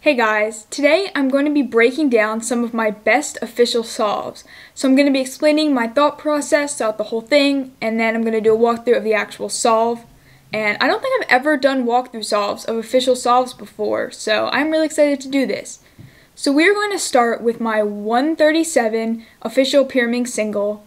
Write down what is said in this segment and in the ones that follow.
Hey guys, today I'm going to be breaking down some of my best official solves. So I'm going to be explaining my thought process throughout the whole thing, and then I'm going to do a walkthrough of the actual solve. And I don't think I've ever done walkthrough solves of official solves before, so I'm really excited to do this. So we're going to start with my 137 official pyramid single.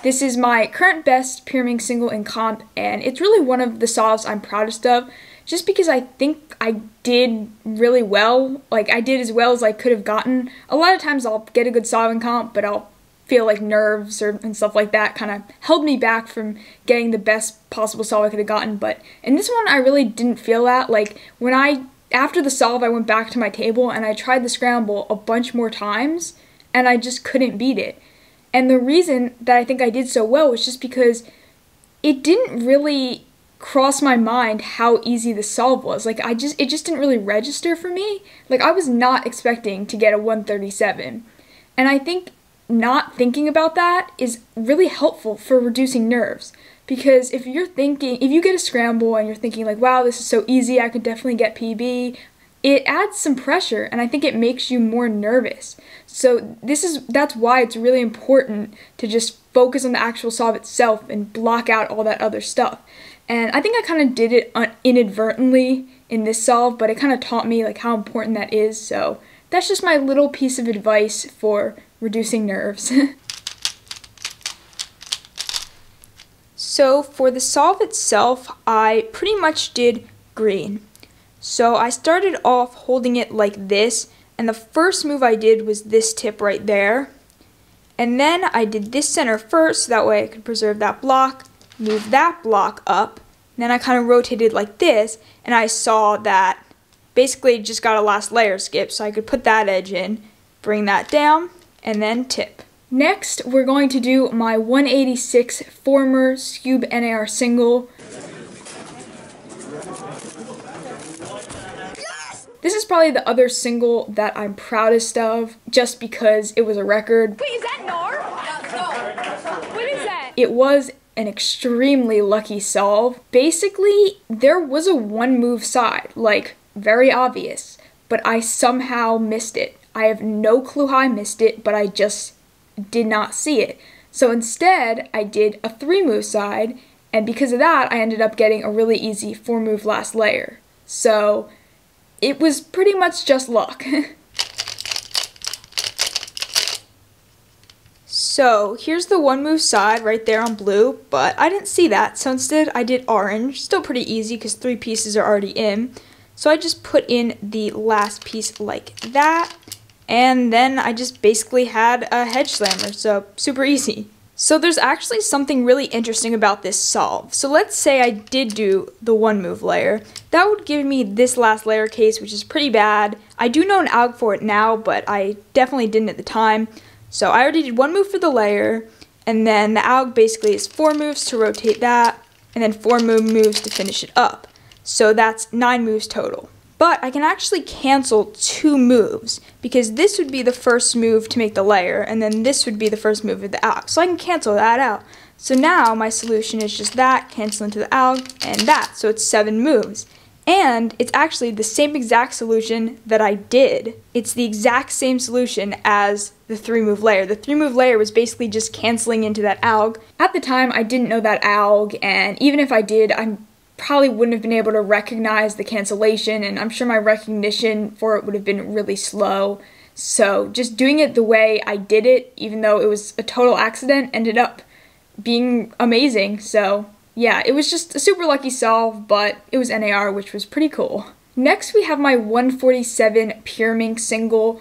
This is my current best pyramid single in comp, and it's really one of the solves I'm proudest of, just because I think I did really well. Like, I did as well as I could have gotten. A lot of times I'll get a good solve in comp, but I'll feel like nerves and stuff like that kind of held me back from getting the best possible solve I could have gotten. But in this one, I really didn't feel that. Like, after the solve, I went back to my table and I tried the scramble a bunch more times, and I just couldn't beat it. And the reason that I think I did so well was just because it didn't really cross my mind how easy the solve was. Like, it just didn't really register for me. Like, I was not expecting to get a 137. And I think not thinking about that is really helpful for reducing nerves. Because if you get a scramble and you're thinking like, wow, this is so easy, I could definitely get PB, it adds some pressure, and I think it makes you more nervous. So that's why it's really important to just focus on the actual solve itself and block out all that other stuff. And I think I kind of did it inadvertently in this solve, but it kind of taught me like how important that is. So that's just my little piece of advice for reducing nerves. So for the solve itself, I pretty much did green. So I started off holding it like this, and the first move I did was this tip right there. And then I did this center first, so that way I could preserve that block, move that block up, and then I kind of rotated like this, and I saw that basically it just got a last layer skip, so I could put that edge in, bring that down, and then tip. Next, we're going to do my 186 former Scube NAR single. This is probably the other single that I'm proudest of, just because it was a record. Wait, is that NAR? No. What is that? It was an extremely lucky solve. Basically, there was a one move side, like, very obvious, but I somehow missed it. I have no clue how I missed it, but I just did not see it. So instead, I did a 3-move side, and because of that, I ended up getting a really easy 4-move last layer. So it was pretty much just luck. So here's the 1-move side right there on blue, but I didn't see that, so instead I did orange. Still pretty easy because 3 pieces are already in. So I just put in the last piece like that, and then I just basically had a hedge slammer, so super easy. So there's actually something really interesting about this solve. So let's say I did do the 1-move layer. That would give me this last layer case, which is pretty bad. I do know an alg for it now, but I definitely didn't at the time. So I already did 1 move for the layer, and then the alg basically is 4 moves to rotate that, and then 4 moves to finish it up. So that's 9 moves total. But I can actually cancel 2 moves, because this would be the first move to make the layer, and then this would be the first move of the alg. So I can cancel that out. So now my solution is just that, cancel into the alg, and that. So it's 7 moves. And it's actually the same exact solution that I did. It's the exact same solution as the 3-move layer. The 3-move layer was basically just canceling into that alg. At the time, I didn't know that alg, and even if I did, I probably wouldn't have been able to recognize the cancellation, and I'm sure my recognition for it would have been really slow. So just doing it the way I did it, even though it was a total accident, ended up being amazing. So yeah, it was just a super lucky solve, but it was NAR, which was pretty cool. Next we have my 147 pyramid single.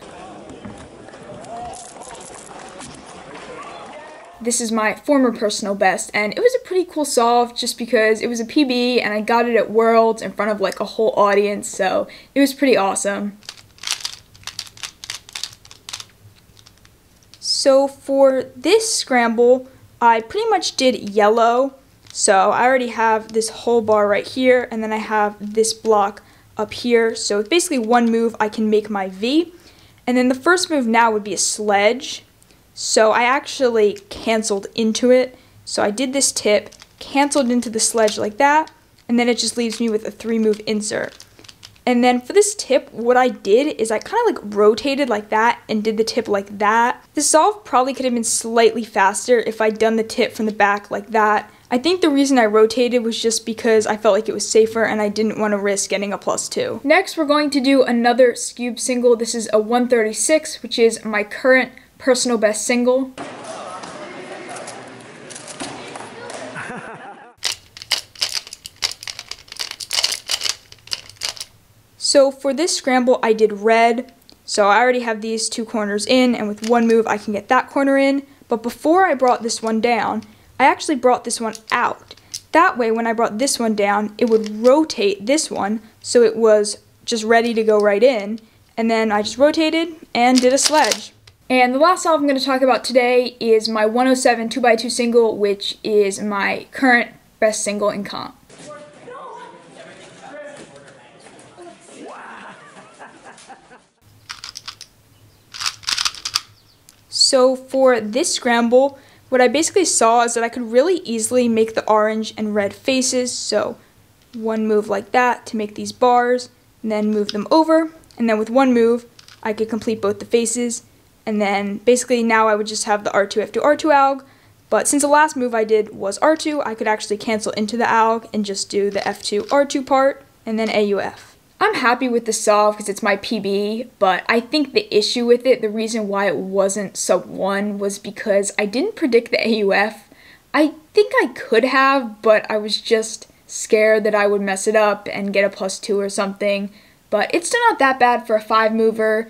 This is my former personal best, and it was a pretty cool solve just because it was a PB and I got it at Worlds in front of like a whole audience, so it was pretty awesome. So for this scramble, I pretty much did yellow. So I already have this whole bar right here, and then I have this block up here. So it's basically 1 move I can make my V. And then the first move now would be a sledge. So I actually canceled into it. So I did this tip, canceled into the sledge like that, and then it just leaves me with a 3-move insert. And then for this tip, what I did is I kind of like rotated like that and did the tip like that. The solve probably could have been slightly faster if I'd done the tip from the back like that. I think the reason I rotated was just because I felt like it was safer and I didn't want to risk getting a +2. Next, we're going to do another Scube single. This is a 136, which is my current personal best single. So for this scramble, I did red. So I already have these 2 corners in, and with 1 move, I can get that corner in. But before I brought this one down, I actually brought this one out. That way, when I brought this one down, it would rotate this one, so it was just ready to go right in. And then I just rotated and did a sledge. And the last solve I'm going to talk about today is my 107 2x2 single, which is my current best single in comp. So for this scramble, what I basically saw is that I could really easily make the orange and red faces. So 1 move like that to make these bars, and then move them over. And then with 1 move, I could complete both the faces. And then basically now I would just have the R2, F2, R2 alg. But since the last move I did was R2, I could actually cancel into the alg and just do the F2, R2 part, and then AUF. I'm happy with the solve because it's my PB, but I think the issue with it, the reason why it wasn't sub 1 was because I didn't predict the AUF. I think I could have, but I was just scared that I would mess it up and get a +2 or something. But it's still not that bad for a 5-mover.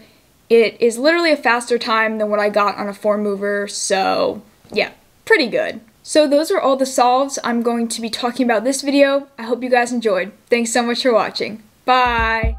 It is literally a faster time than what I got on a 4-mover, so yeah, pretty good. So those are all the solves I'm going to be talking about this video. I hope you guys enjoyed. Thanks so much for watching. Bye!